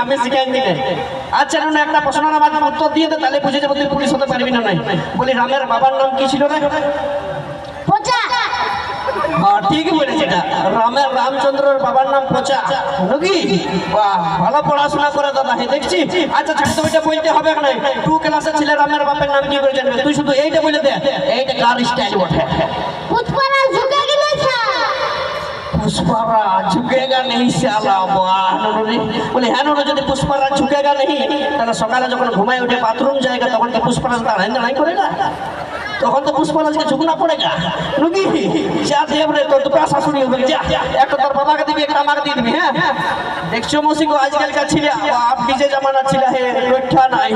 আমি শিখাই দিলে। আচ্ছা নুন একটা প্রশ্নের আমার উত্তর দিয়ে দে, তাহলে বুঝে যাবো তুই পুলিশ হতে পারবি না। নাই বলি রামের বাবার নাম কি ছিল রে? হ্যাঁ ঠিকই বলেছে, রামের রামচন্দ্রের বাবার নাম পচা নাকি? বাহ ভালো পড়াশোনা করে দাদা, হে দেখছি। আচ্ছা ছোট বইটা বলতে হবে না, 2 ক্লাসের ছেলে রামের বাপের নাম কি করে জানবে? তুই শুধু এইটা বলে দে, এইটা কার স্টাইল বটে? पुष्पराज झुकेगा नहीं था। पुष्पराज झुकेगा नहीं साला। बोले হ্যাঁ নো, যদি पुष्पराज झुकेगा नहीं তাহলে সকালে যখন ঘুমায় উঠে বাথরুম जाएगा তখন কি पुष्पराज দাঁড়াই দাঁড়াই করেगा? তখন তো पुष्पराजকে ঝুঁকনা পড়েগা নাকি? যা দেবরে তোর দুটো শাশুড়ি হবে, যা একটা তোর বাবাকে দিবি, একটা আমাকে দিয়ে দিবি। হ্যাঁ দেখছো মৌসি গো, আজকাল का ছিল आप डीजे जमाना ছিল হে লোঠা নাই।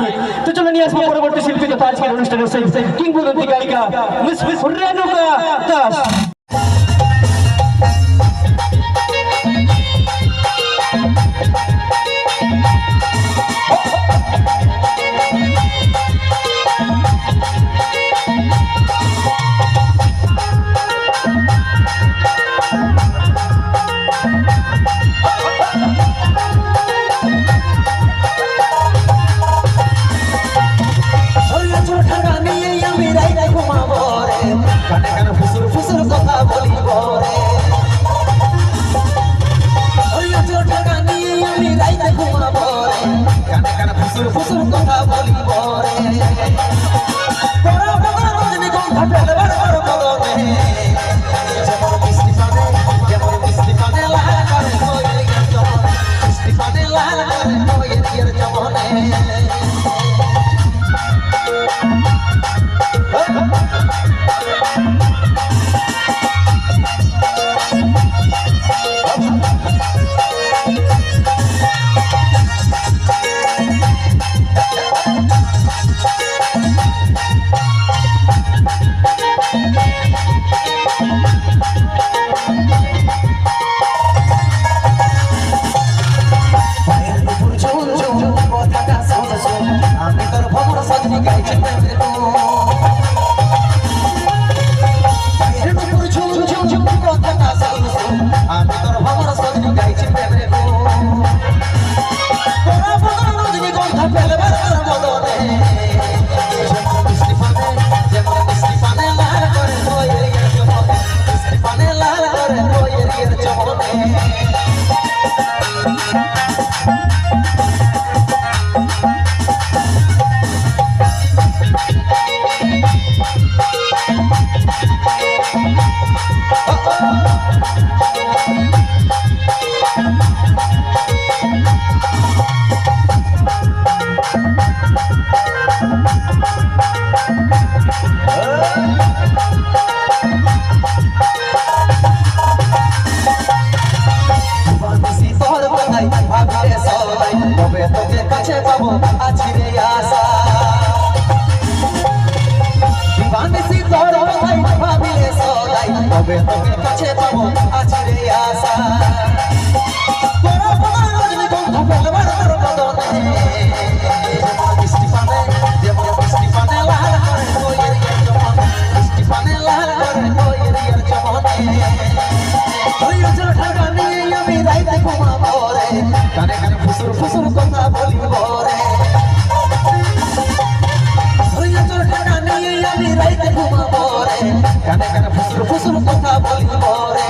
তো চলো নিয়ে আসবো পরবর্তী শিল্পী তথা আজকের অনুষ্ঠানের সেই কিংবদন্তি গায়িকা মিস রেণুকা দাস। কানে কানে ফুসুর ফুসুর কথা বলিব রে।